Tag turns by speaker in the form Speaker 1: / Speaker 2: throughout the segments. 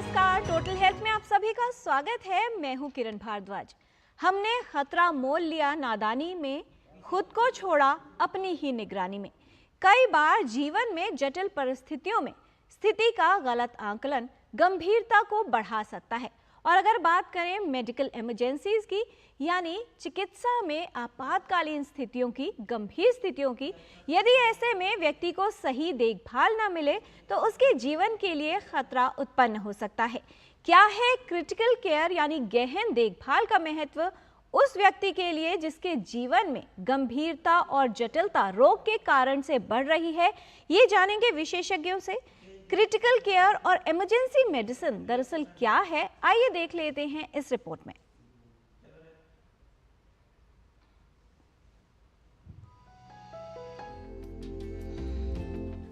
Speaker 1: नमस्कार, total health में आप सभी का स्वागत है। मैं हूं किरण भारद्वाज। हमने खतरा मोल लिया नादानी में, खुद को छोड़ा अपनी ही निगरानी में। कई बार जीवन में जटिल परिस्थितियों में स्थिति का गलत आकलन गंभीरता को बढ़ा सकता है। और अगर बात करें मेडिकल इमरजेंसीज की, यानी चिकित्सा में आपातकालीन स्थितियों की, गंभीर स्थितियों की, यदि ऐसे में व्यक्ति को सही देखभाल न मिले तो उसके जीवन के लिए खतरा उत्पन्न हो सकता है। क्या है क्रिटिकल केयर यानी गहन देखभाल का महत्व उस व्यक्ति के लिए जिसके जीवन में गंभीरता और जटिलता रोग के कारण से बढ़ रही है, ये जानेंगे विशेषज्ञों से। क्रिटिकल केयर और इमरजेंसी मेडिसिन दरअसल क्या है, आइए देख लेते हैं इस रिपोर्ट में।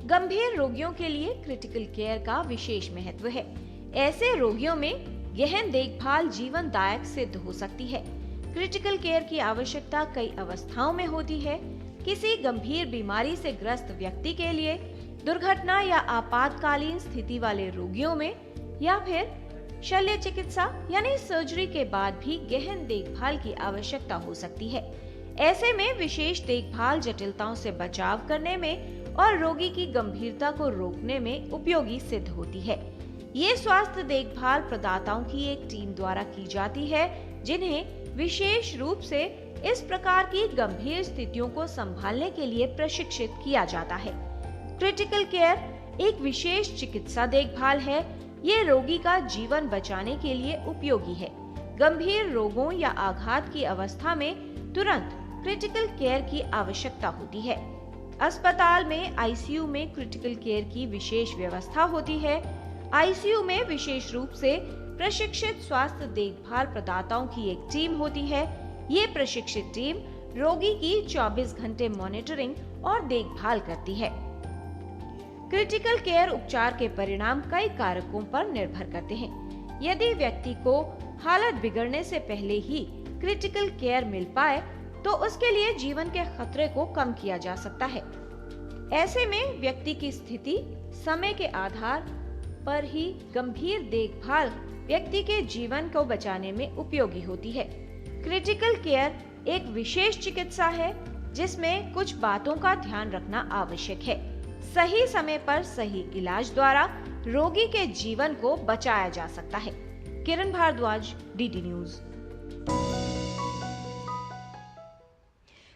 Speaker 1: गंभीर रोगियों के लिए क्रिटिकल केयर का विशेष महत्व है। ऐसे रोगियों में गहन देखभाल जीवनदायक सिद्ध हो सकती है। क्रिटिकल केयर की आवश्यकता कई अवस्थाओं में होती है। किसी गंभीर बीमारी से ग्रस्त व्यक्ति के लिए, दुर्घटना या आपातकालीन स्थिति वाले रोगियों में, या फिर शल्य चिकित्सा यानी सर्जरी के बाद भी गहन देखभाल की आवश्यकता हो सकती है। ऐसे में विशेष देखभाल जटिलताओं से बचाव करने में और रोगी की गंभीरता को रोकने में उपयोगी सिद्ध होती है। ये स्वास्थ्य देखभाल प्रदाताओं की एक टीम द्वारा की जाती है, जिन्हें विशेष रूप से इस प्रकार की गंभीर स्थितियों को संभालने के लिए प्रशिक्षित किया जाता है। क्रिटिकल केयर एक विशेष चिकित्सा देखभाल है। ये रोगी का जीवन बचाने के लिए उपयोगी है। गंभीर रोगों या आघात की अवस्था में तुरंत क्रिटिकल केयर की आवश्यकता होती है। अस्पताल में आईसीयू में क्रिटिकल केयर की विशेष व्यवस्था होती है। आईसीयू में विशेष रूप से प्रशिक्षित स्वास्थ्य देखभाल प्रदाताओं की एक टीम होती है। ये प्रशिक्षित टीम रोगी की 24 घंटे मॉनिटरिंग और देखभाल करती है। क्रिटिकल केयर उपचार के परिणाम कई कारकों पर निर्भर करते हैं। यदि व्यक्ति को हालत बिगड़ने से पहले ही क्रिटिकल केयर मिल पाए तो उसके लिए जीवन के खतरे को कम किया जा सकता है। ऐसे में व्यक्ति की स्थिति, समय के आधार पर ही गंभीर देखभाल व्यक्ति के जीवन को बचाने में उपयोगी होती है। क्रिटिकल केयर एक विशेष चिकित्सा है जिसमें कुछ बातों का ध्यान रखना आवश्यक है। सही समय पर सही इलाज द्वारा रोगी के जीवन को बचाया जा सकता है। Kiran Bhardwaj, DD News.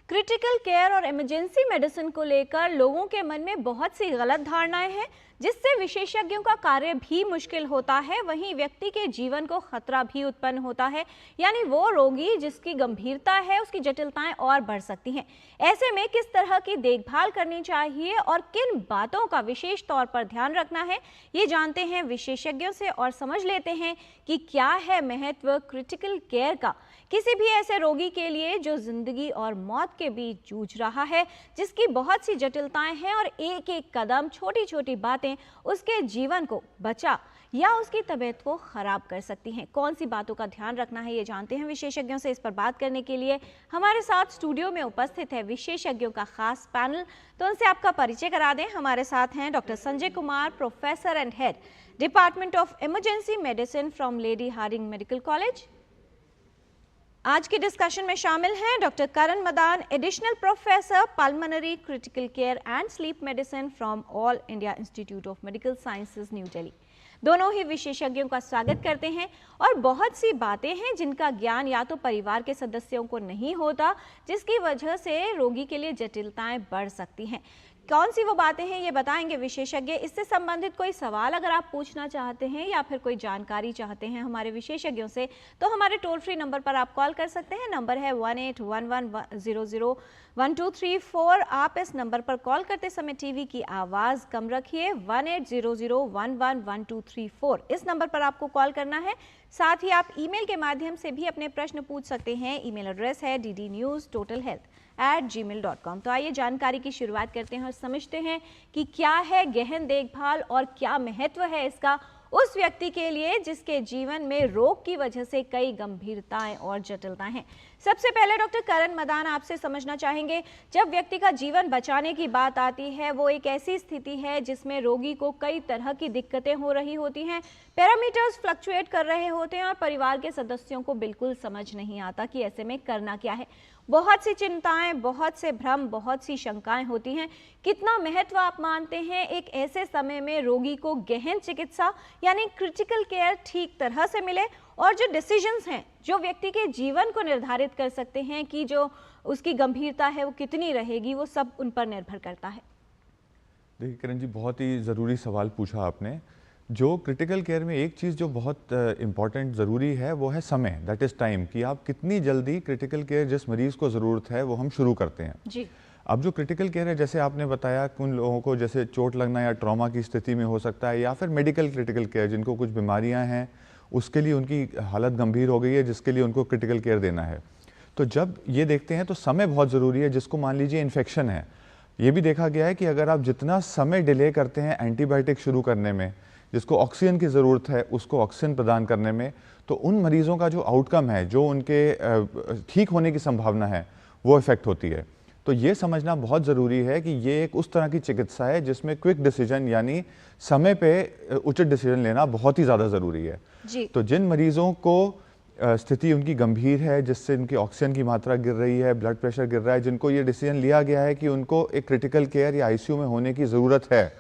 Speaker 1: Critical care और इमरजेंसी मेडिसिन को लेकर लोगों के मन में बहुत सी गलत धारणाएं हैं, जिससे विशेषज्ञों का कार्य भी मुश्किल होता है। वहीं व्यक्ति के जीवन को खतरा भी उत्पन्न होता है, यानी वो रोगी जिसकी गंभीरता है उसकी जटिलताएं और बढ़ सकती हैं। ऐसे में किस तरह की देखभाल करनी चाहिए और किन बातों का विशेष तौर पर ध्यान रखना है, ये जानते हैं विशेषज्ञों से और समझ लेते हैं कि क्या है महत्व क्रिटिकल केयर का किसी भी ऐसे रोगी के लिए जो जिंदगी और मौत के बीच जूझ रहा है, जिसकी बहुत सी जटिलताएं हैं और एक एक कदम, छोटी छोटी बातें उसके जीवन को बचा या उसकी तबीयत को खराब कर सकती हैं। कौन सी बातों का ध्यान रखना है, ये जानते हैं विशेषज्ञों से। इस पर बात करने के लिए हमारे साथ स्टूडियो में उपस्थित है विशेषज्ञों का खास पैनल, तो उनसे आपका परिचय करा दें। हमारे साथ हैं doctor Sanjay Kumar, professor and head department of emergency medicine from Lady Hardinge Medical College. आज के डिस्कशन में शामिल हैं doctor Karan Madan, additional professor pulmonary critical care and sleep medicine from All India Institute of Medical Sciences, New Delhi. दोनों ही विशेषज्ञों का स्वागत करते हैं। और बहुत सी बातें हैं जिनका ज्ञान या तो परिवार के सदस्यों को नहीं होता, जिसकी वजह से रोगी के लिए जटिलताएं बढ़ सकती हैं। कौन सी वो बातें हैं, ये बताएंगे विशेषज्ञ। इससे संबंधित कोई सवाल अगर आप पूछना चाहते हैं या फिर कोई जानकारी चाहते हैं हमारे विशेषज्ञों से, तो हमारे टोल फ्री नंबर पर आप कॉल कर सकते हैं। नंबर है 1811001234। आप इस नंबर पर कॉल करते समय टीवी की आवाज़ कम रखिए। 1800111234 इस नंबर पर आपको कॉल करना है। साथ ही आप ईमेल के माध्यम से भी अपने प्रश्न पूछ सकते हैं। ईमेल एड्रेस है ddnewstotalhealth@gmail.com। तो आइए जानकारी की शुरुआत करते हैं और समझते हैं कि क्या है गहन देखभाल और क्या महत्व है इसका उस व्यक्ति के लिए जिसके जीवन में रोग की वजह से कई गंभीरताएं और जटिलताएं हैं। सबसे पहले डॉक्टर करण मदान आपसे समझना चाहेंगे, जब व्यक्ति का जीवन बचाने की बात आती है, वो एक ऐसी स्थिति है जिसमें रोगी को कई तरह की दिक्कतें हो रही होती हैं, पैरामीटर्स फ्लक्चुएट कर रहे होते हैं और परिवार के सदस्यों को बिल्कुल समझ नहीं आता कि ऐसे में करना क्या है। बहुत सी चिंताएं, बहुत से भ्रम, बहुत सी शंकाएं होती हैं। कितना महत्व आप मानते हैं एक ऐसे समय में रोगी को गहन चिकित्सा यानी क्रिटिकल केयर ठीक तरह से मिले, और जो डिसीजंस हैं जो व्यक्ति के जीवन को निर्धारित कर सकते हैं कि जो उसकी गंभीरता है वो कितनी रहेगी, वो सब उन पर निर्भर करता है?
Speaker 2: देखिए किरण जी, बहुत ही ज़रूरी सवाल पूछा आपने। जो क्रिटिकल केयर में एक चीज़ जो बहुत इम्पॉर्टेंट ज़रूरी है वो है समय, दैट इज़ टाइम, कि आप कितनी जल्दी क्रिटिकल केयर जिस मरीज़ को ज़रूरत है वो हम शुरू करते हैं
Speaker 1: जी।
Speaker 2: अब जो क्रिटिकल केयर है, जैसे आपने बताया, उन लोगों को जैसे चोट लगना या ट्रॉमा की स्थिति में हो सकता है, या फिर मेडिकल क्रिटिकल केयर जिनको कुछ बीमारियां हैं, उसके लिए उनकी हालत गंभीर हो गई है जिसके लिए उनको क्रिटिकल केयर देना है। तो जब ये देखते हैं तो समय बहुत ज़रूरी है। जिसको मान लीजिए इन्फेक्शन है, ये भी देखा गया है कि अगर आप जितना समय डिले करते हैं एंटीबायोटिक शुरू करने में, जिसको ऑक्सीजन की ज़रूरत है उसको ऑक्सीजन प्रदान करने में, तो उन मरीज़ों का जो आउटकम है, जो उनके ठीक होने की संभावना है, वो इफ़ेक्ट होती है। तो ये समझना बहुत ज़रूरी है कि ये एक उस तरह की चिकित्सा है जिसमें क्विक डिसीजन यानी समय पे उचित डिसीजन लेना बहुत ही ज़्यादा ज़रूरी है
Speaker 1: जी।
Speaker 2: तो जिन मरीज़ों को स्थिति उनकी गंभीर है, जिससे उनकी ऑक्सीजन की मात्रा गिर रही है, ब्लड प्रेशर गिर रहा है, जिनको ये डिसीजन लिया गया है कि उनको एक क्रिटिकल केयर या आईसीयू में होने की ज़रूरत है,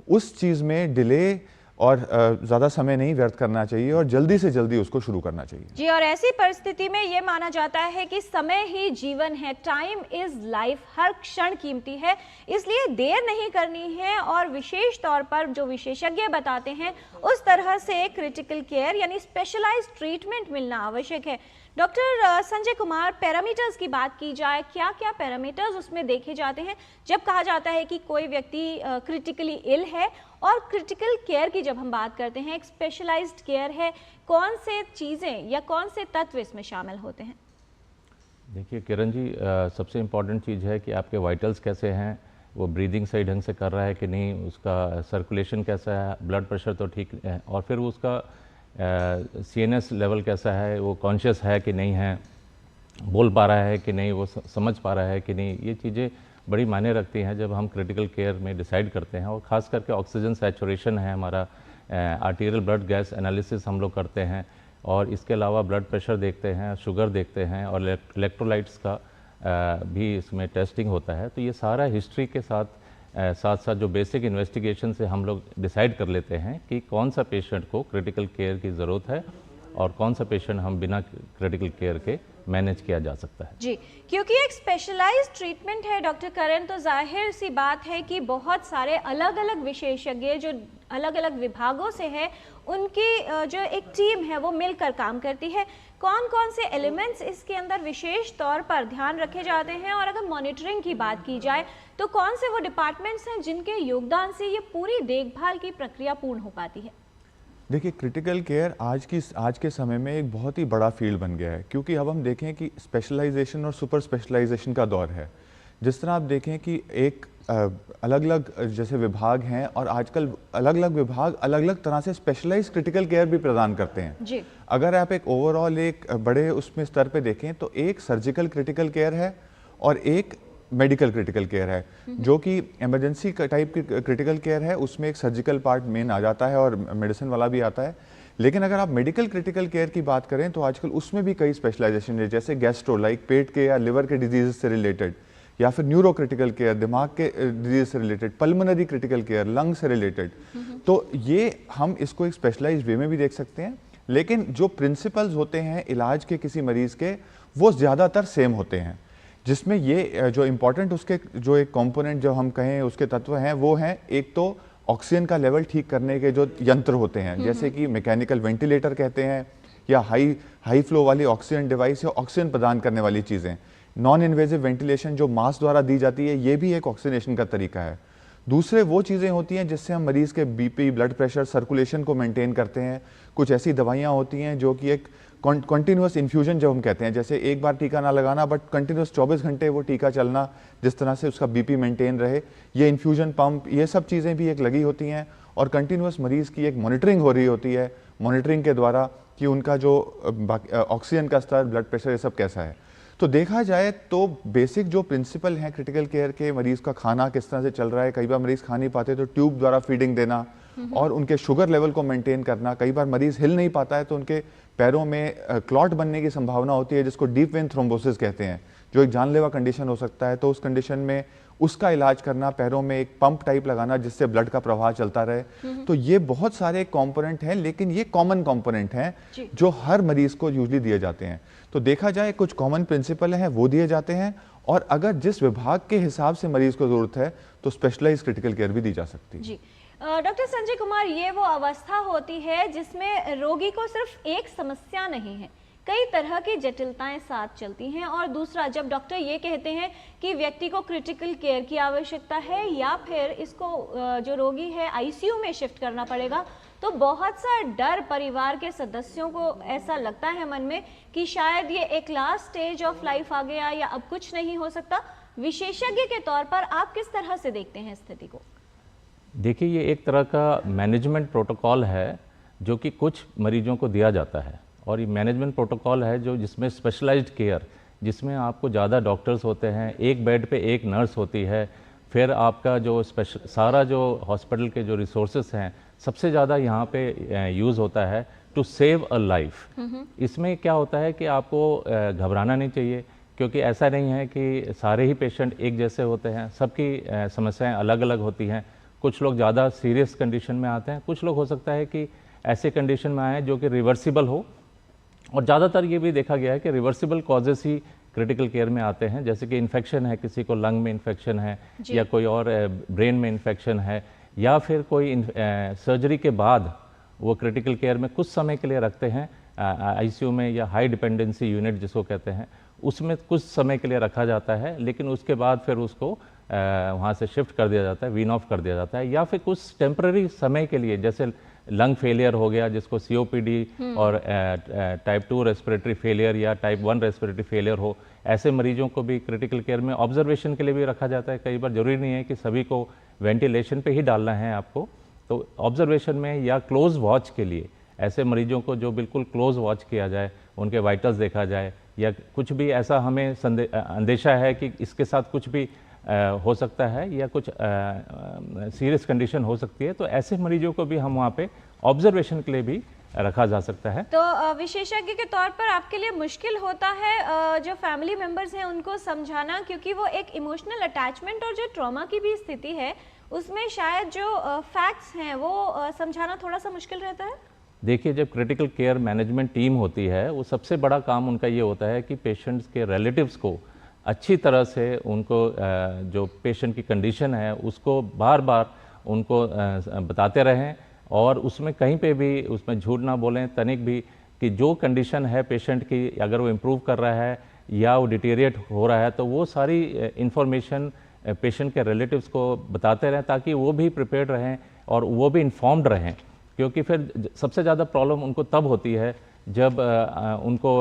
Speaker 2: उस चीज़ में डिले और ज़्यादा समय नहीं व्यर्थ करना चाहिए और जल्दी से जल्दी उसको शुरू करना चाहिए।
Speaker 1: जी, और ऐसी परिस्थिति में ये माना जाता है कि समय ही जीवन है, टाइम इज लाइफ, हर क्षण कीमती है, इसलिए देर नहीं करनी है और विशेष तौर पर जो विशेषज्ञ बताते हैं उस तरह से क्रिटिकल केयर यानी स्पेशलाइज्ड ट्रीटमेंट मिलना आवश्यक है। डॉक्टर संजय कुमार, पैरामीटर्स की बात की जाए, क्या क्या पैरामीटर्स उसमें देखे जाते हैं जब कहा जाता है कि कोई व्यक्ति क्रिटिकली इल है, और क्रिटिकल केयर की जब हम बात करते हैं, एक स्पेशलाइज्ड केयर है, कौन से चीज़ें या कौन से तत्व इसमें शामिल होते हैं?
Speaker 3: देखिए किरण जी, सबसे इम्पॉर्टेंट चीज़ है कि आपके वाइटल्स कैसे हैं, वो ब्रीदिंग सही ढंग से कर रहा है कि नहीं, उसका सर्कुलेशन कैसा है, ब्लड प्रेशर तो ठीक है, और फिर उसका CNS लेवल कैसा है, वो कॉन्शियस है कि नहीं है, बोल पा रहा है कि नहीं, वो समझ पा रहा है कि नहीं। ये चीज़ें बड़ी मायने रखती हैं जब हम क्रिटिकल केयर में डिसाइड करते हैं। और ख़ास करके ऑक्सीजन सैचुरेशन है हमारा, आर्टीरियल ब्लड गैस एनालिसिस हम लोग करते हैं, और इसके अलावा ब्लड प्रेशर देखते हैं, शुगर देखते हैं, और इलेक्ट्रोलाइट्स का भी इसमें टेस्टिंग होता है। तो ये सारा हिस्ट्री के साथ साथ साथ जो बेसिक इन्वेस्टिगेशन से हम लोग डिसाइड कर लेते हैं कि कौन सा पेशेंट को क्रिटिकल केयर की ज़रूरत है और कौन सा पेशेंट हम बिना क्रिटिकल केयर के मैनेज किया जा सकता है।
Speaker 1: जी, क्योंकि एक स्पेशलाइज्ड ट्रीटमेंट है डॉक्टर करण, तो जाहिर सी बात है कि बहुत सारे अलग अलग विशेषज्ञ जो अलग अलग विभागों से है, उनकी जो एक टीम है वो मिलकर काम करती है। कौन कौन से एलिमेंट्स इसके अंदर विशेष तौर पर ध्यान रखे जाते हैं, और अगर मॉनिटरिंग की बात की जाए तो कौन से वो डिपार्टमेंट्स हैं जिनके योगदान से ये पूरी देखभाल की प्रक्रिया पूर्ण हो पाती है?
Speaker 2: देखिए, क्रिटिकल केयर आज के समय में एक बहुत ही बड़ा फील्ड बन गया है, क्योंकि अब हम देखें कि स्पेशलाइजेशन और सुपर स्पेशलाइजेशन का दौर है। जिस तरह आप देखें कि एक अलग अलग जैसे विभाग हैं, और आजकल अलग अलग विभाग अलग अलग तरह से स्पेशलाइज्ड क्रिटिकल केयर भी प्रदान करते हैं
Speaker 1: जी।
Speaker 2: अगर आप एक ओवरऑल एक बड़े उसमें स्तर पे देखें तो एक सर्जिकल क्रिटिकल केयर है और एक मेडिकल क्रिटिकल केयर है, जो कि इमरजेंसी टाइप की क्रिटिकल केयर है, उसमें एक सर्जिकल पार्ट मेन आ जाता है और मेडिसिन वाला भी आता है। लेकिन अगर आप मेडिकल क्रिटिकल केयर की बात करें तो आजकल उसमें भी कई स्पेशलाइजेशन है, जैसे गैस्ट्रो लाइक पेट के या लिवर के डिजीज से रिलेटेड, या फिर न्यूरो क्रिटिकल केयर दिमाग के डिजीज से related, pulmonary critical care lung से रिलेटेड। तो ये हम इसको एक स्पेशलाइज्ड वे में भी देख सकते हैं, लेकिन जो प्रिंसिपल्स होते हैं इलाज के किसी मरीज के, वो ज़्यादातर सेम होते हैं, जिसमें ये जो इम्पोर्टेंट उसके जो एक कंपोनेंट जो हम कहें उसके तत्व हैं वो हैं, एक तो ऑक्सीजन का लेवल ठीक करने के जो यंत्र होते हैं, जैसे कि मैकेनिकल वेंटिलेटर कहते हैं, या हाई फ्लो वाली ऑक्सीजन डिवाइस या ऑक्सीजन प्रदान करने वाली चीज़ें। नॉन इन्वेजिव वेंटिलेशन जो मास्क द्वारा दी जाती है, ये भी एक ऑक्सीजनेशन का तरीका है। दूसरे वो चीज़ें होती हैं जिससे हम मरीज़ के बीपी, ब्लड प्रेशर, सर्कुलेशन को मेंटेन करते हैं। कुछ ऐसी दवाइयाँ होती हैं जो कि एक कंटिन्यूस इन्फ्यूजन जब हम कहते हैं, जैसे एक बार टीका ना लगाना बट कंटिन्यूस 24 घंटे वो टीका चलना, जिस तरह से उसका बीपी मेंटेन रहे, ये इन्फ्यूजन पंप, ये सब चीज़ें भी एक लगी होती हैं। और कंटिन्यूस मरीज़ की एक मॉनिटरिंग हो रही होती है, मॉनिटरिंग के द्वारा कि उनका जो ऑक्सीजन का स्तर, ब्लड प्रेशर, ये सब कैसा है। तो देखा जाए तो बेसिक जो प्रिंसिपल हैं क्रिटिकल केयर के, मरीज का खाना किस तरह से चल रहा है, कई बार मरीज खा नहीं पाते तो ट्यूब द्वारा फीडिंग देना और उनके शुगर लेवल को मेंटेन करना। कई बार मरीज हिल नहीं पाता है तो उनके पैरों में क्लॉट बनने की संभावना होती है, जिसको डीप वेन थ्रोम्बोसिस कहते हैं, जो एक जानलेवा कंडीशन हो सकता है। तो उस कंडीशन में उसका इलाज करना, पैरों में एक पंप टाइप लगाना जिससे ब्लड का प्रवाह चलता रहे। तो ये बहुत सारे कंपोनेंट हैं, लेकिन ये कॉमन कंपोनेंट हैं जो हर मरीज को यूजली दिए जाते हैं। तो देखा जाए कुछ कॉमन प्रिंसिपल हैं वो दिए जाते हैं, और अगर जिस विभाग के हिसाब से मरीज को जरूरत है तो स्पेशलाइज क्रिटिकल केयर भी दी जा सकती है।
Speaker 1: जी डॉक्टर संजय कुमार, ये वो अवस्था होती है जिसमें रोगी को सिर्फ एक समस्या नहीं है, कई तरह की जटिलताएं साथ चलती हैं। और दूसरा, जब डॉक्टर ये कहते हैं कि व्यक्ति को क्रिटिकल केयर की आवश्यकता है या फिर इसको जो रोगी है आईसीयू में शिफ्ट करना पड़ेगा, तो बहुत सा डर परिवार के सदस्यों को ऐसा लगता है मन में कि शायद ये एक लास्ट स्टेज ऑफ लाइफ आ गया या अब कुछ नहीं हो सकता। विशेषज्ञ के तौर पर आप किस तरह से देखते हैं स्थिति को?
Speaker 3: देखिए, ये एक तरह का मैनेजमेंट प्रोटोकॉल है जो कि कुछ मरीजों को दिया जाता है, और ये मैनेजमेंट प्रोटोकॉल है जो जिसमें स्पेशलाइज्ड केयर, जिसमें आपको ज़्यादा डॉक्टर्स होते हैं, एक बेड पे एक नर्स होती है, फिर आपका जो सारा जो हॉस्पिटल के जो रिसोर्सेस हैं सबसे ज़्यादा यहाँ पे यूज़ होता है टू सेव अ लाइफ। इसमें क्या होता है कि आपको घबराना नहीं चाहिए, क्योंकि ऐसा नहीं है कि सारे ही पेशेंट एक जैसे होते हैं, सबकी समस्याएं अलग अलग होती हैं। कुछ लोग ज़्यादा सीरियस कंडीशन में आते हैं, कुछ लोग हो सकता है कि ऐसे कंडीशन में आए जो कि रिवर्सिबल हो, और ज़्यादातर ये भी देखा गया है कि रिवर्सिबल कॉजेस ही क्रिटिकल केयर में आते हैं, जैसे कि इन्फेक्शन है, किसी को लंग में इन्फेक्शन है या कोई और ब्रेन में इन्फेक्शन है, या फिर कोई सर्जरी के बाद वो क्रिटिकल केयर में कुछ समय के लिए रखते हैं आईसीयू में, या हाई डिपेंडेंसी यूनिट जिसको कहते हैं, उसमें कुछ समय के लिए रखा जाता है, लेकिन उसके बाद फिर उसको वहाँ से शिफ्ट कर दिया जाता है, वीन ऑफ कर दिया जाता है, या फिर कुछ टेम्पररी समय के लिए, जैसे लंग फेलियर हो गया जिसको सीओपीडी, और टाइप 2 रेस्पिरेटरी फेलियर या टाइप 1 रेस्पिरेटरी फेलियर हो, ऐसे मरीजों को भी क्रिटिकल केयर में ऑब्जर्वेशन के लिए भी रखा जाता है। कई बार जरूरी नहीं है कि सभी को वेंटिलेशन पे ही डालना है आपको, तो ऑब्जर्वेशन में या क्लोज वॉच के लिए ऐसे मरीजों को जो बिल्कुल क्लोज वॉच किया जाए, उनके वाइटल्स देखा जाए, या कुछ भी ऐसा हमें अंदेशा है कि इसके साथ कुछ भी हो सकता है या कुछ सीरियस कंडीशन हो सकती है, तो ऐसे मरीजों को भी हम वहाँ पे ऑब्जर्वेशन के लिए भी रखा जा सकता है।
Speaker 1: तो विशेषज्ञ के तौर पर आपके लिए मुश्किल होता है जो फैमिली मेंबर्स हैं उनको समझाना, क्योंकि वो एक इमोशनल अटैचमेंट और जो ट्रॉमा की भी स्थिति है उसमें शायद जो फैक्ट्स हैं वो समझाना थोड़ा सा मुश्किल रहता है?
Speaker 3: देखिए, जब क्रिटिकल केयर मैनेजमेंट टीम होती है, वो सबसे बड़ा काम उनका ये होता है कि पेशेंट्स के रिलेटिव्स को अच्छी तरह से उनको जो पेशेंट की कंडीशन है उसको बार बार उनको बताते रहें, और उसमें कहीं पे भी उसमें झूठ ना बोलें तनिक भी, कि जो कंडीशन है पेशेंट की, अगर वो इम्प्रूव कर रहा है या वो डिटेरिएट हो रहा है, तो वो सारी इन्फॉर्मेशन पेशेंट के रिलेटिव्स को बताते रहें, ताकि वो भी प्रिपेयर्ड रहें और वो भी इन्फॉर्म्ड रहें। क्योंकि फिर सबसे ज़्यादा प्रॉब्लम उनको तब होती है जब उनको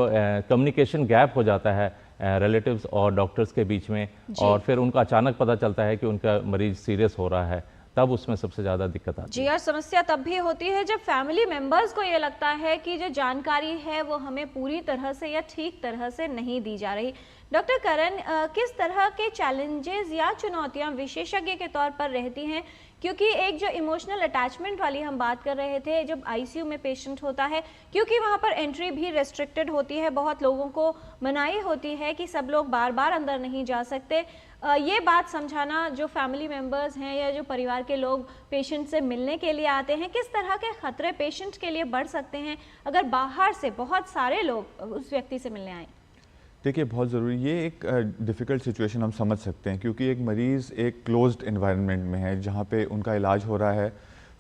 Speaker 3: कम्युनिकेशन गैप हो जाता है रिलेटिव्स और डॉक्टर्स के बीच में, और फिर उनको अचानक पता चलता है कि उनका मरीज सीरियस हो रहा है, तब उसमें सबसे ज़्यादा दिक्कत आती है।
Speaker 1: जी, और समस्या तब भी होती है जब फैमिली मेंबर्स को ये लगता है कि जो जानकारी है वो हमें पूरी तरह से या ठीक तरह से नहीं दी जा रही। डॉक्टर करण, किस तरह के चैलेंजेस या चुनौतियां विशेषज्ञ के तौर पर रहती हैं? क्योंकि एक जो इमोशनल अटैचमेंट वाली हम बात कर रहे थे, जब आईसीयू में पेशेंट होता है, क्योंकि वहाँ पर एंट्री भी रेस्ट्रिक्टेड होती है, बहुत लोगों को मनाही होती है कि सब लोग बार बार अंदर नहीं जा सकते। ये बात समझाना, जो फैमिली मेंबर्स हैं या जो परिवार के लोग पेशेंट से मिलने के लिए आते हैं, किस तरह के खतरे पेशेंट के लिए बढ़ सकते हैं अगर बाहर से बहुत सारे लोग उस व्यक्ति से मिलने आए?
Speaker 2: देखिए, बहुत ज़रूरी, ये एक डिफ़िकल्ट सिचुएशन हम समझ सकते हैं, क्योंकि एक मरीज़ एक क्लोज्ड एनवायरनमेंट में है जहाँ पे उनका इलाज हो रहा है,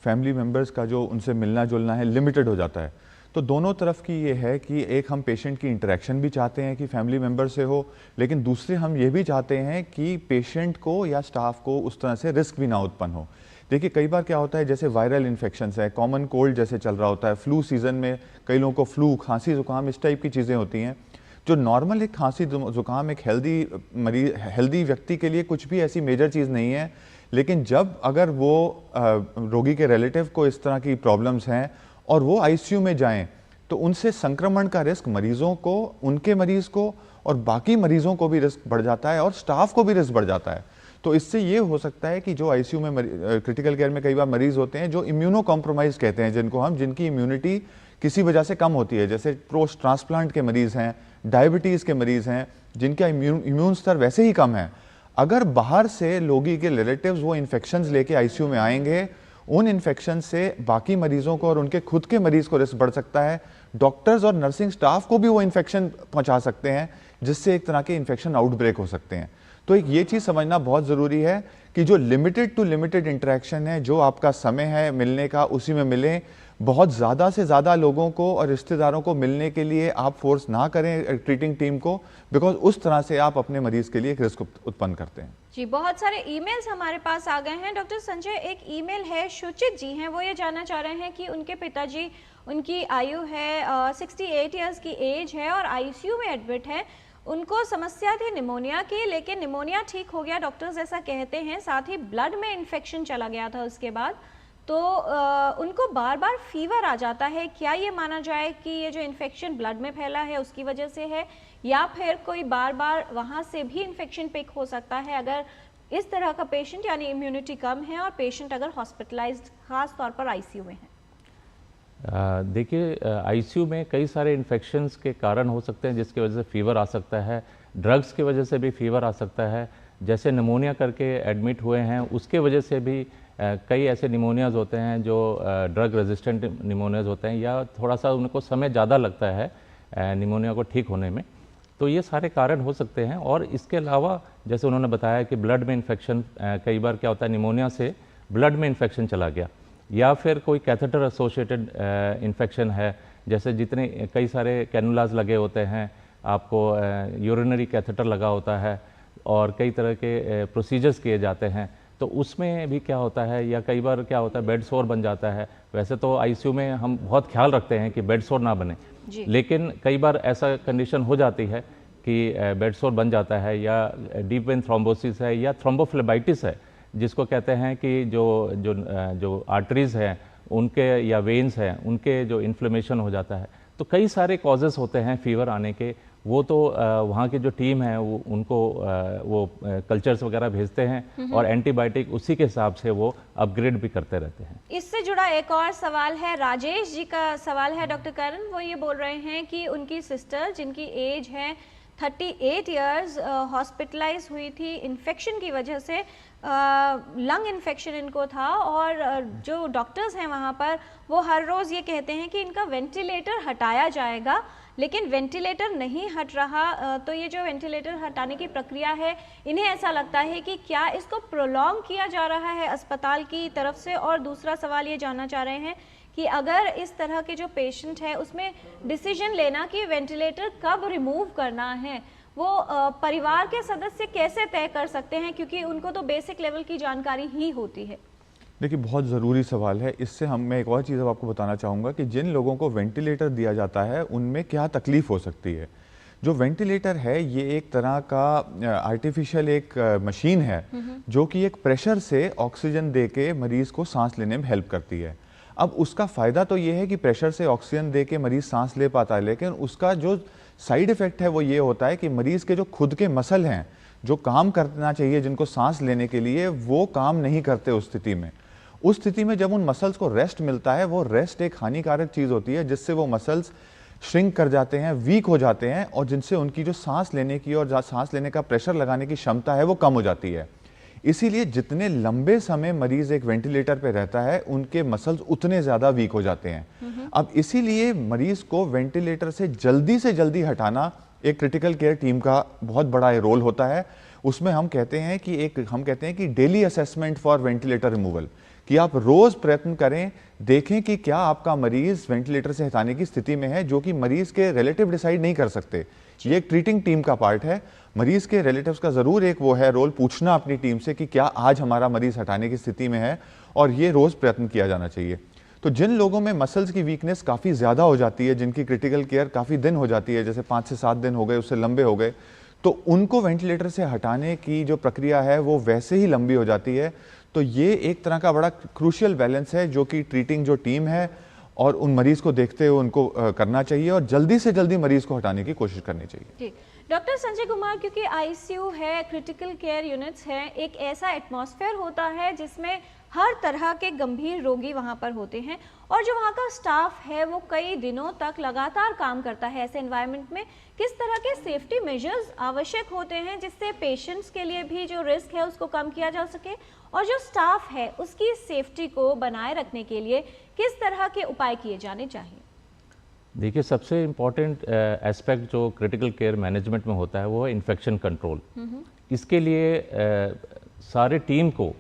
Speaker 2: फैमिली मेम्बर्स का जो उनसे मिलना जुलना है लिमिटेड हो जाता है। तो दोनों तरफ की ये है कि एक हम पेशेंट की इंटरेक्शन भी चाहते हैं कि फैमिली मेम्बर से हो, लेकिन दूसरे हम ये भी चाहते हैं कि पेशेंट को या स्टाफ को उस तरह से रिस्क भी ना उत्पन्न हो। देखिए, कई बार क्या होता है, जैसे वायरल इन्फेक्शंस है, कॉमन कोल्ड जैसे चल रहा होता है, फ्लू सीज़न में कई लोगों को फ्लू, खांसी, ज़ुकाम, इस टाइप की चीज़ें होती हैं। जो नॉर्मल एक खांसी ज़ुकाम एक हेल्दी व्यक्ति के लिए कुछ भी ऐसी मेजर चीज़ नहीं है, लेकिन जब अगर वो रोगी के रिलेटिव को इस तरह की प्रॉब्लम्स हैं और वो आईसीयू में जाएं, तो उनसे संक्रमण का रिस्क मरीजों को, उनके मरीज़ को और बाकी मरीजों को भी रिस्क बढ़ जाता है और स्टाफ को भी रिस्क बढ़ जाता है। तो इससे ये हो सकता है कि जो आईसीयू में क्रिटिकल केयर में कई बार मरीज होते हैं जो इम्यूनो कॉम्प्रोमाइज कहते हैं, जिनकी इम्यूनिटी किसी वजह से कम होती है, जैसे पोस्ट ट्रांसप्लांट के मरीज हैं, डायबिटीज़ के मरीज हैं, जिनका इम्यून स्तर वैसे ही कम है। अगर बाहर से लोगों के रिलेटिव्स वो इन्फेक्शंस लेके आईसीयू में आएंगे, उन इन्फेक्शन से बाकी मरीजों को और उनके खुद के मरीज को रिस्क बढ़ सकता है। डॉक्टर्स और नर्सिंग स्टाफ को भी वो इन्फेक्शन पहुंचा सकते हैं, जिससे एक तरह के इन्फेक्शन आउटब्रेक हो सकते हैं। तो एक ये चीज़ समझना बहुत ज़रूरी है कि जो लिमिटेड टू लिमिटेड इंटरेक्शन है, जो आपका समय है मिलने का, उसी में मिलें। बहुत ज़्यादा से ज़्यादा लोगों को और रिश्तेदारों को मिलने के लिए आप फोर्स ना करें ट्रीटिंग टीम को, बिकॉज उस तरह से आप अपने मरीज के लिए एक रिस्क उत्पन्न करते हैं।
Speaker 1: जी, बहुत सारे ईमेल्स हमारे पास आ गए हैं। डॉक्टर संजय, एक ईमेल है, शुचित जी हैं, वो ये जानना चाह रहे हैं कि उनके पिताजी, उनकी आयु है 68 ईयर्स की एज है और आईसीयू में एडमिट है। उनको समस्या थी निमोनिया की, लेकिन निमोनिया ठीक हो गया, डॉक्टर्स ऐसा कहते हैं। साथ ही ब्लड में इन्फेक्शन चला गया था उसके बाद, तो उनको बार बार फीवर आ जाता है। क्या ये माना जाए कि ये जो इन्फेक्शन ब्लड में फैला है उसकी वजह से है, या फिर कोई बार बार वहाँ से भी इन्फेक्शन पिक हो सकता है अगर इस तरह का पेशेंट यानी इम्यूनिटी कम है और पेशेंट अगर हॉस्पिटलाइज्ड खास तौर पर आईसीयू में है?
Speaker 3: देखिए, आईसीयू में कई सारे इन्फेक्शंस के कारण हो सकते हैं जिसकी वजह से फीवर आ सकता है। ड्रग्स की वजह से भी फीवर आ सकता है। जैसे निमोनिया करके एडमिट हुए हैं, उसके वजह से भी कई ऐसे निमोनियाज़ होते हैं जो ड्रग रेजिस्टेंट निमोनियाज़ होते हैं, या थोड़ा सा उनको समय ज़्यादा लगता है निमोनिया को ठीक होने में। तो ये सारे कारण हो सकते हैं। और इसके अलावा जैसे उन्होंने बताया कि ब्लड में इन्फेक्शन, कई बार क्या होता है निमोनिया से ब्लड में इन्फेक्शन चला गया, या फिर कोई कैथेटर एसोसिएटेड इन्फेक्शन है, जैसे जितने कई सारे कैनुलाज लगे होते हैं, आपको यूरिनरी कैथेटर लगा होता है और कई तरह के प्रोसीजर्स किए जाते हैं, तो उसमें भी क्या होता है, या कई बार क्या होता है बेड सोर बन जाता है। वैसे तो आईसीयू में हम बहुत ख्याल रखते हैं कि बेड सोर ना बने, लेकिन कई बार ऐसा कंडीशन हो जाती है कि बेड सोर बन जाता है, या डीप वेन थ्रोम्बोसिस है, या थ्रोम्बोफ्लेबाइटिस है, जिसको कहते हैं कि जो आर्टरीज हैं उनके या वेन्स हैं उनके जो इन्फ्लेमेशन हो जाता है। तो कई सारे कॉजेज़ होते हैं फीवर आने के। वो तो वहाँ की जो टीम है वो उनको वो कल्चर्स वगैरह भेजते हैं और एंटीबायोटिक उसी के हिसाब से वो अपग्रेड भी करते रहते हैं।
Speaker 1: इससे जुड़ा एक और सवाल है, राजेश जी का सवाल है डॉक्टर करण। वो ये बोल रहे हैं कि उनकी सिस्टर जिनकी एज है 38 इयर्स हॉस्पिटलाइज हुई थी इन्फेक्शन की वजह से, लंग इन्फेक्शन इनको था, और जो डॉक्टर्स हैं वहाँ पर वो हर रोज़ ये कहते हैं कि इनका वेंटिलेटर हटाया जाएगा, लेकिन वेंटिलेटर नहीं हट रहा। तो ये जो वेंटिलेटर हटाने की प्रक्रिया है, इन्हें ऐसा लगता है कि क्या इसको प्रोलॉन्ग किया जा रहा है अस्पताल की तरफ से? और दूसरा सवाल ये जानना चाह रहे हैं कि अगर इस तरह के जो पेशेंट है उसमें डिसीजन लेना कि वेंटिलेटर कब रिमूव करना है, वो परिवार के सदस्य कैसे तय कर सकते हैं, क्योंकि उनको तो बेसिक लेवल की जानकारी ही होती है।
Speaker 2: देखिए, बहुत ज़रूरी सवाल है। इससे मैं एक और चीज़ अब आपको बताना चाहूँगा कि जिन लोगों को वेंटिलेटर दिया जाता है उनमें क्या तकलीफ़ हो सकती है। जो वेंटिलेटर है ये एक तरह का आर्टिफिशियल एक मशीन है जो कि एक प्रेशर से ऑक्सीजन दे के मरीज़ को सांस लेने में हेल्प करती है। अब उसका फ़ायदा तो ये है कि प्रेशर से ऑक्सीजन दे के मरीज़ सांस ले पाता है, लेकिन उसका जो साइड इफ़ेक्ट है वो ये होता है कि मरीज़ के जो खुद के मसल हैं जो काम करना चाहिए जिनको सांस लेने के लिए, वो काम नहीं करते उस स्थिति में। उस स्थिति में जब उन मसल्स को रेस्ट मिलता है, वो रेस्ट एक हानिकारक चीज़ होती है जिससे वो मसल्स श्रिंक कर जाते हैं, वीक हो जाते हैं, और जिनसे उनकी जो सांस लेने की और सांस लेने का प्रेशर लगाने की क्षमता है वो कम हो जाती है। इसीलिए जितने लंबे समय मरीज एक वेंटिलेटर पे रहता है उनके मसल्स उतने ज़्यादा वीक हो जाते हैं। अब इसीलिए मरीज को वेंटिलेटर से जल्दी हटाना एक क्रिटिकल केयर टीम का बहुत बड़ा रोल होता है। उसमें हम कहते हैं कि daily assessment for ventilator removal, कि आप रोज प्रयत्न करें, देखें कि क्या आपका मरीज वेंटिलेटर से हटाने की स्थिति में है, जो कि मरीज के रिलेटिव डिसाइड नहीं कर सकते। ये एक ट्रीटिंग टीम का पार्ट है। मरीज के रिलेटिव्स का जरूर एक वो है रोल, पूछना अपनी टीम से कि क्या आज हमारा मरीज हटाने की स्थिति में है, और ये रोज प्रयत्न किया जाना चाहिए। तो जिन लोगों में मसल्स की वीकनेस काफ़ी ज़्यादा हो जाती है, जिनकी क्रिटिकल केयर काफ़ी दिन हो जाती है, जैसे 5 से 7 दिन हो गए, उससे लंबे हो गए, तो उनको वेंटिलेटर से हटाने की जो प्रक्रिया है वो वैसे ही लंबी हो जाती है। तो ये एक तरह का बड़ा क्रूशियल बैलेंस है जो कि ट्रीटिंग जो टीम है और उन मरीज को देखते हुए उनको करना चाहिए, और जल्दी से जल्दी मरीज को हटाने की कोशिश करनी चाहिए।
Speaker 1: डॉक्टर संजय कुमार, क्योंकि आईसीयू है, क्रिटिकल केयर यूनिट्स है, एक ऐसा एटमॉस्फेयर होता है जिसमें हर तरह के गंभीर रोगी वहाँ पर होते हैं और जो वहाँ का स्टाफ है वो कई दिनों तक लगातार काम करता है। ऐसे एनवायरनमेंट में किस तरह के सेफ्टी मेजर्स आवश्यक होते हैं जिससे पेशेंट्स के लिए भी जो रिस्क है उसको कम किया जा सके और जो स्टाफ है उसकी सेफ्टी को बनाए रखने के लिए किस तरह के उपाय किए जाने चाहिए?
Speaker 3: देखिए, सबसे इम्पॉर्टेंट एस्पेक्ट जो क्रिटिकल केयर मैनेजमेंट में होता है वो है इन्फेक्शन कंट्रोल। इसके लिए सारे टीम को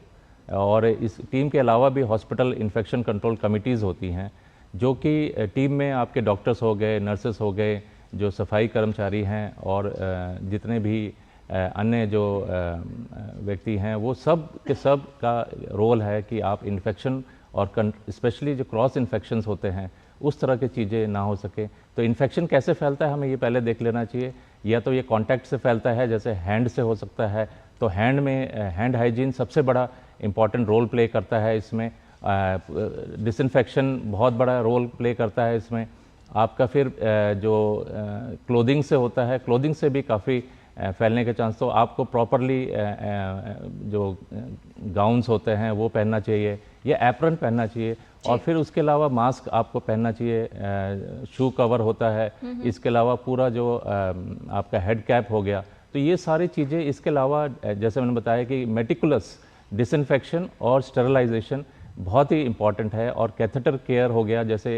Speaker 3: और इस टीम के अलावा भी हॉस्पिटल इन्फेक्शन कंट्रोल कमिटीज़ होती हैं, जो कि टीम में आपके डॉक्टर्स हो गए, नर्सेस हो गए, जो सफाई कर्मचारी हैं और जितने भी अन्य जो व्यक्ति हैं, वो सब के सब का रोल है कि आप इन्फेक्शन और स्पेशली जो क्रॉस इन्फेक्शंस होते हैं उस तरह की चीज़ें ना हो सके। तो इन्फेक्शन कैसे फैलता है हमें ये पहले देख लेना चाहिए। या तो ये कांटेक्ट से फैलता है, जैसे हैंड से हो सकता है, तो हैंड में हैंड हाइजीन सबसे बड़ा इम्पॉर्टेंट रोल प्ले करता है इसमें। डिसइंफेक्शन बहुत बड़ा रोल प्ले करता है इसमें। आपका फिर जो क्लोथिंग से होता है, क्लोथिंग से भी काफ़ी फैलने के चांस, तो आपको प्रॉपरली जो गाउन्स होते हैं वो पहनना चाहिए या एप्रन पहनना चाहिए और फिर उसके अलावा मास्क आपको पहनना चाहिए, शू कवर होता है, इसके अलावा पूरा जो आपका हेड कैप हो गया। तो ये सारी चीज़ें, इसके अलावा जैसे मैंने बताया कि मेटिकुलस डिसइंफेक्शन और स्टेरिलाइजेशन बहुत ही इंपॉर्टेंट है। और कैथेटर केयर हो गया, जैसे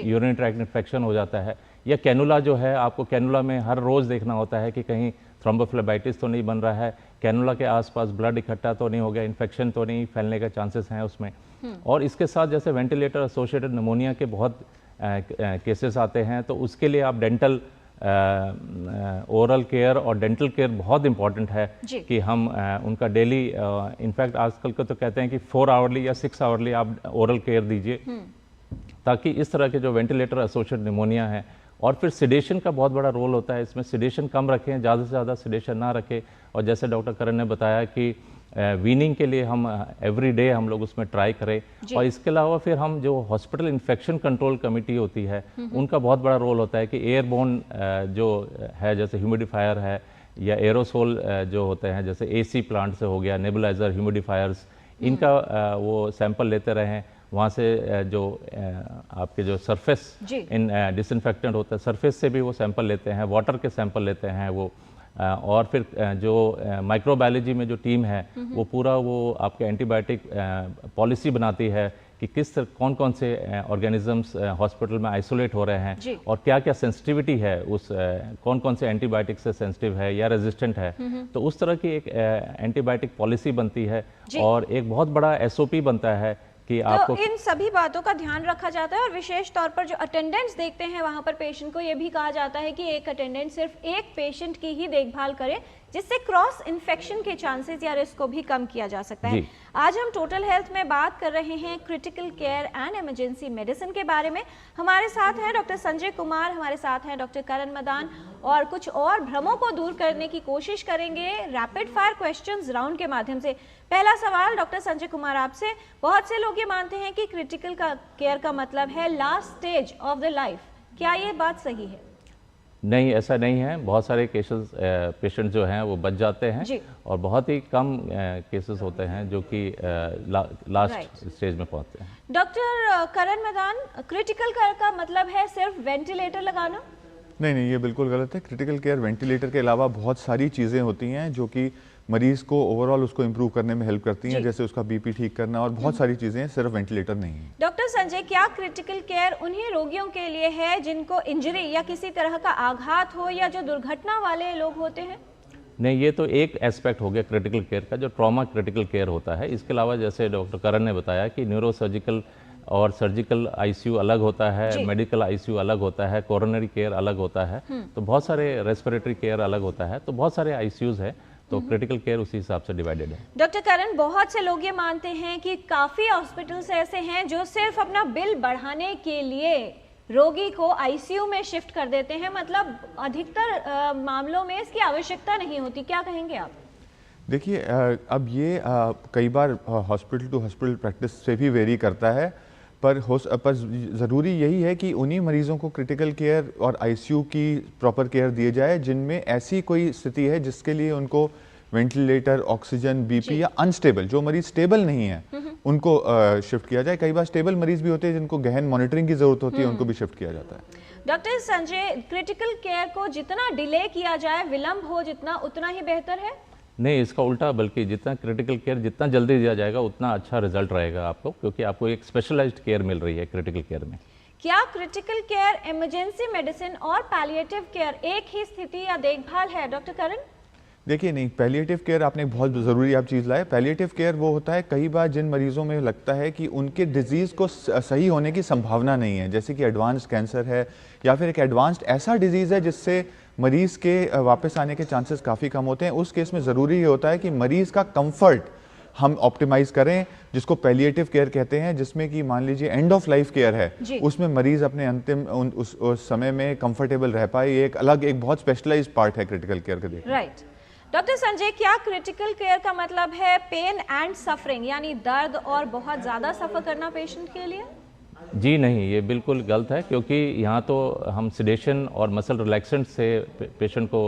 Speaker 3: यूरिनरी ट्रैक्ट इन्फेक्शन हो जाता है या कैनुला जो है, आपको कैनुला में हर रोज़ देखना होता है कि कहीं थ्रोम्बोफ्लेबाइटिस तो नहीं बन रहा है, कैनुला के आसपास ब्लड इकट्ठा तो नहीं हो गया, इन्फेक्शन तो नहीं फैलने के चांसेस हैं उसमें। और इसके साथ जैसे वेंटिलेटर एसोसिएटेड निमोनिया के बहुत केसेस आते हैं, तो उसके लिए आप डेंटल ओरल केयर और डेंटल केयर बहुत इंपॉर्टेंट है कि हम उनका डेली, इनफैक्ट आजकल को तो कहते हैं कि 4 आवरली या 6 आवरली आप ओरल केयर दीजिए, ताकि इस तरह के जो वेंटिलेटर एसोसिएटेड निमोनिया है। और फिर सिडेशन का बहुत बड़ा रोल होता है इसमें, सिडेशन कम रखें, ज़्यादा से ज़्यादा सिडेशन ना रखें। और जैसे डॉक्टर करण ने बताया कि वीनिंग के लिए हम एवरी डे हम लोग उसमें ट्राई करें। और इसके अलावा फिर हम जो हॉस्पिटल इन्फेक्शन कंट्रोल कमेटी होती है उनका बहुत बड़ा रोल होता है कि एयरबोर्न जो है, जैसे ह्यूमिडिफायर है या एरोसोल जो होते हैं, जैसे एसी प्लांट से हो गया, नेबुलाइजर, ह्यूमिडिफायर्स, इनका वो सैंपल लेते रहें। वहाँ से जो आपके जो सरफेस इन डिसइंफेक्टेंट होता है, सरफेस से भी वो सैंपल लेते हैं, वाटर के सैंपल लेते हैं वो। और फिर जो माइक्रोबायोलॉजी में जो टीम है वो पूरा वो आपके एंटीबायोटिक पॉलिसी बनाती है कि कौन कौन से ऑर्गेनिजम्स हॉस्पिटल में आइसोलेट हो रहे हैं और क्या क्या सेंसिटिविटी है, उस कौन कौन से एंटीबायोटिक से सेंसिटिव है या रेजिस्टेंट है। तो उस तरह की एक एंटीबायोटिक पॉलिसी बनती है और एक बहुत बड़ा SOP बनता है कि आपको
Speaker 1: इन सभी बातों का ध्यान रखा जाता है। और विशेष तौर पर जो अटेंडेंट्स देखते हैं वहां पर पेशेंट को ये भी कहा जाता है कि एक अटेंडेंट सिर्फ एक पेशेंट की ही देखभाल करे, जिससे क्रॉस इन्फेक्शन के चांसेस या रिस्क को भी कम किया जा सकता है। आज हम टोटल हेल्थ में बात कर रहे हैं critical care and emergency medicine के बारे में। हमारे साथ हैं डॉक्टर संजय कुमार, हमारे साथ हैं डॉक्टर करण मदान, और कुछ और भ्रमों को दूर करने की कोशिश करेंगे रैपिड फायर क्वेश्चंस राउंड के माध्यम से। पहला सवाल डॉक्टर संजय कुमार आपसे, बहुत से लोग ये मानते हैं कि क्रिटिकल केयर का मतलब है last stage of the life, क्या ये बात सही है?
Speaker 3: नहीं, ऐसा नहीं है। बहुत सारे केसेस पेशेंट जो हैं वो बच जाते हैं और बहुत ही कम केसेस होते हैं जो कि लास्ट स्टेज में पहुंचते हैं।
Speaker 1: Doctor Karan Madan, critical care का मतलब है सिर्फ वेंटिलेटर लगाना?
Speaker 2: नहीं, ये बिल्कुल गलत है। क्रिटिकल केयर वेंटिलेटर के अलावा बहुत सारी चीज़ें होती हैं जो कि मरीज को ओवरऑल उसको इम्प्रूव करने में हेल्प करती हैं, जैसे उसका BP ठीक करना और बहुत सारी चीज़ें, सिर्फ वेंटिलेटर नहीं है।
Speaker 1: डॉक्टर संजय, क्या क्रिटिकल केयर उन्हीं रोगियों के लिए है जिनको इंजरी या किसी तरह का आघात हो या जो दुर्घटना वाले लोग होते हैं?
Speaker 3: नहीं, ये तो एक एस्पेक्ट हो गया क्रिटिकल केयर का, जो ट्रॉमा क्रिटिकल केयर होता है। इसके अलावा जैसे डॉक्टर करण ने बताया कि न्यूरोसर्जिकल और सर्जिकल ICU अलग होता है, मेडिकल ICU अलग होता है, कोरोनरी केयर अलग होता है, तो बहुत सारे रेस्पिरेटरी केयर अलग होता है, तो बहुत सारे ICUs है, तो क्रिटिकल केयर उसी हिसाब से डिवाइडेड है।
Speaker 1: डॉक्टर करण, बहुत से लोग ये मानते हैं कि काफ़ी हॉस्पिटल्स ऐसे हैं जो सिर्फ अपना बिल बढ़ाने के लिए रोगी को ICU में शिफ्ट कर देते हैं, मतलब अधिकतर मामलों में इसकी आवश्यकता नहीं होती, क्या कहेंगे आप?
Speaker 2: देखिए, अब ये कई बार हॉस्पिटल टू हॉस्पिटल प्रैक्टिस से भी वेरी करता है। पर ज़रूरी यही है कि उन्हीं मरीज़ों को क्रिटिकल केयर और आईसीयू की प्रॉपर केयर दिए जाए जिनमें ऐसी कोई स्थिति है जिसके लिए उनको वेंटिलेटर, ऑक्सीजन, बीपी या अनस्टेबल, जो मरीज स्टेबल नहीं है उनको शिफ्ट किया जाए। कई बार स्टेबल मरीज भी होते हैं जिनको गहन मॉनिटरिंग की जरूरत होती है, उनको भी शिफ्ट किया जाता है।
Speaker 1: डॉक्टर संजय, क्रिटिकल केयर को जितना डिले किया जाए, विलंब हो जितना, उतना ही बेहतर है?
Speaker 3: नहीं, इसका उल्टा, बल्कि जितना क्रिटिकल केयर जितना जल्दी दिया जाएगा उतना अच्छा रिजल्ट रहेगा आपको, क्योंकि आपको एक स्पेशलाइज्ड केयर मिल रही है क्रिटिकल केयर में।
Speaker 1: क्या क्रिटिकल केयर, इमरजेंसी मेडिसिन और पैलिएटिव केयर एक ही स्थिति या देखभाल है डॉक्टर करण?
Speaker 2: देखिए, नहीं, पैलिएटिव केयर आपने बहुत ज़रूरी आप चीज़ लाए। पैलिएटिव केयर वो होता है कई बार जिन मरीज़ों में लगता है कि उनके डिजीज़ को सही होने की संभावना नहीं है, जैसे कि एडवांस्ड कैंसर है या फिर एक एडवांस्ड ऐसा डिजीज़ है जिससे मरीज़ के वापस आने के चांसेस काफ़ी कम होते हैं। उस केस में ज़रूरी ये होता है कि मरीज़ का कंफर्ट हम ऑप्टिमाइज़ करें, जिसको पैलिएटिव केयर कहते हैं, जिसमें कि मान लीजिए एंड ऑफ लाइफ केयर है, उसमें मरीज़ अपने अंतिम उस समय में कंफर्टेबल रह पाए। ये एक अलग, एक बहुत स्पेशलाइज्ड पार्ट है क्रिटिकल केयर का। देखिए,
Speaker 1: राइट। डॉक्टर संजय, क्या क्रिटिकल केयर का मतलब है पेन एंड सफरिंग, यानी दर्द और बहुत ज़्यादा सफ़र करना पेशेंट के लिए?
Speaker 3: जी नहीं, ये बिल्कुल गलत है, क्योंकि यहाँ तो हम सिडेशन और मसल रिलैक्सेंट से पेशेंट को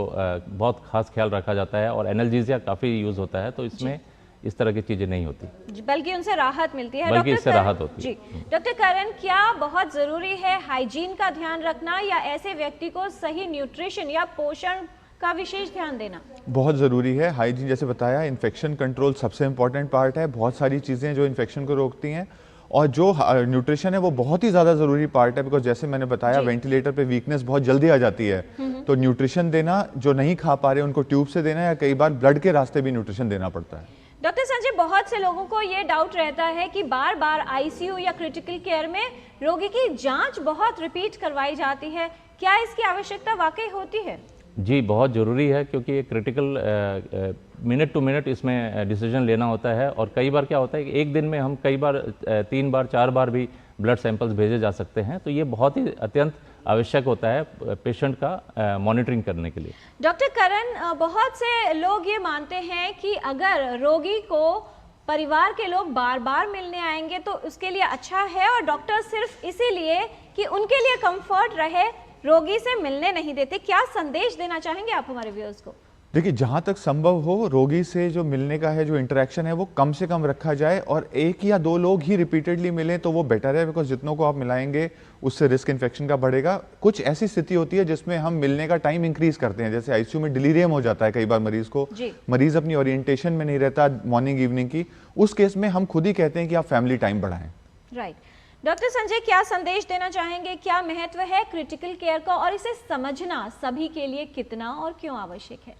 Speaker 3: बहुत खास ख्याल रखा जाता है और एनाल्जेसिया काफ़ी यूज़ होता है, तो इसमें इस तरह की चीज़ें नहीं होती,
Speaker 1: बल्कि उनसे राहत मिलती है।
Speaker 3: बल्कि इससे राहत होती है।
Speaker 1: जी डॉक्टर करण, क्या बहुत ज़रूरी है हाइजीन का ध्यान रखना या ऐसे व्यक्ति को सही न्यूट्रिशन या पोषण का विशेष ध्यान देना?
Speaker 2: बहुत ज़रूरी है हाइजीन। जैसे बताया, इन्फेक्शन कंट्रोल सबसे इंपॉर्टेंट पार्ट है। बहुत सारी चीज़ें जो इन्फेक्शन को रोकती हैं, और जो न्यूट्रिशन है वो बहुत ही ज़्यादा ज़रूरी पार्ट है, बिकॉज जैसे मैंने बताया वेंटिलेटर पे वीकनेस बहुत जल्दी आ जाती है, तो न्यूट्रिशन देना, जो नहीं खा पा रहे उनको ट्यूब से देना या कई बार ब्लड के रास्ते भी न्यूट्रिशन देना पड़ता है।
Speaker 1: डॉक्टर संजय, बहुत से लोगों को ये डाउट रहता है कि बार बार आईसीयू या क्रिटिकल केयर में रोगी की जांच बहुत रिपीट करवाई जाती है, क्या इसकी आवश्यकता वाकई होती है?
Speaker 3: जी, बहुत ज़रूरी है, क्योंकि ये क्रिटिकल मिनट टू मिनट इसमें डिसीजन लेना होता है। और कई बार क्या होता है कि एक दिन में हम कई बार 3 बार 4 बार भी ब्लड सैंपल्स भेजे जा सकते हैं, तो ये बहुत ही अत्यंत आवश्यक होता है पेशेंट का मॉनिटरिंग करने के लिए।
Speaker 1: डॉक्टर करण, बहुत से लोग ये मानते हैं कि अगर रोगी को परिवार के लोग बार बार मिलने आएंगे तो उसके लिए अच्छा है, और डॉक्टर सिर्फ इसीलिए कि उनके लिए कंफर्ट रहे रोगी से मिलने नहीं देते। क्या संदेश देना चाहेंगे आप हमारे व्यूअर्स को?
Speaker 2: देखिए, जहाँ तक संभव हो रोगी से जो मिलने का है, जो इंटरेक्शन है, वो कम से कम रखा जाए, और 1 या 2 लोग ही रिपीटेडली मिलें तो वो बेटर है, बिकॉज जितनों को आप मिलाएंगे उससे रिस्क इन्फेक्शन का बढ़ेगा। कुछ ऐसी स्थिति होती है जिसमें हम मिलने का टाइम इंक्रीज करते हैं, जैसे आईसीयू में डिलीरियम हो जाता है कई बार मरीज को, मरीज अपनी ओरिएंटेशन में नहीं रहता मॉर्निंग इवनिंग की, उस केस में हम खुद ही कहते हैं कि आप फैमिली टाइम बढ़ाएं।
Speaker 1: राइट। डॉक्टर संजय, क्या संदेश देना चाहेंगे, क्या महत्व है क्रिटिकल केयर का, और इसे समझना सभी के लिए कितना और क्यों आवश्यक है?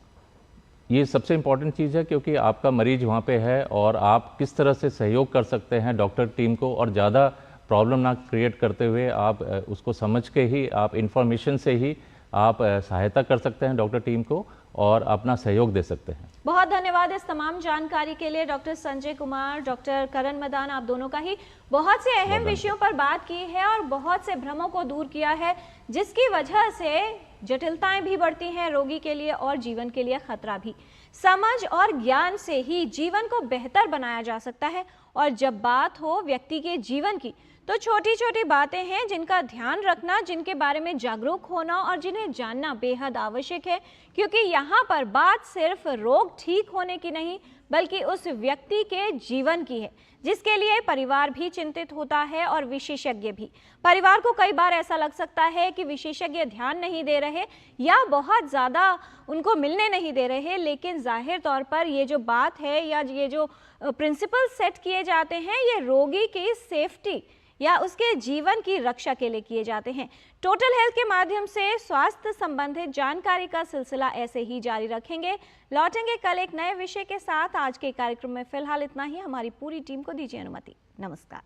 Speaker 3: ये सबसे इम्पॉर्टेंट चीज़ है, क्योंकि आपका मरीज वहाँ पे है और आप किस तरह से सहयोग कर सकते हैं डॉक्टर टीम को, और ज़्यादा प्रॉब्लम ना क्रिएट करते हुए आप उसको समझ के ही, आप इंफॉर्मेशन से ही आप सहायता कर सकते हैं डॉक्टर टीम को और अपना सहयोग दे सकते हैं।
Speaker 1: बहुत धन्यवाद इस तमाम जानकारी के लिए डॉक्टर संजय कुमार, डॉक्टर करण मदान, आप दोनों का ही। बहुत से अहम विषयों पर बात की है और बहुत से भ्रमों को दूर किया है, जिसकी वजह से जटिलताएं भी बढ़ती हैं रोगी के लिए और जीवन के लिए खतरा भी। समझ और ज्ञान से ही जीवन को बेहतर बनाया जा सकता है, और जब बात हो व्यक्ति के जीवन की तो छोटी छोटी बातें हैं जिनका ध्यान रखना, जिनके बारे में जागरूक होना और जिन्हें जानना बेहद आवश्यक है, क्योंकि यहाँ पर बात सिर्फ रोग ठीक होने की नहीं बल्कि उस व्यक्ति के जीवन की है, जिसके लिए परिवार भी चिंतित होता है और विशेषज्ञ भी। परिवार को कई बार ऐसा लग सकता है कि विशेषज्ञ ध्यान नहीं दे रहे या बहुत ज़्यादा उनको मिलने नहीं दे रहे, लेकिन जाहिर तौर पर ये जो बात है या ये जो प्रिंसिपल सेट किए जाते हैं, ये रोगी की सेफ्टी या उसके जीवन की रक्षा के लिए किए जाते हैं। टोटल हेल्थ के माध्यम से स्वास्थ्य संबंधित जानकारी का सिलसिला ऐसे ही जारी रखेंगे। लौटेंगे कल एक नए विषय के साथ। आज के कार्यक्रम में फिलहाल इतना ही। हमारी पूरी टीम को दीजिए अनुमति। नमस्कार।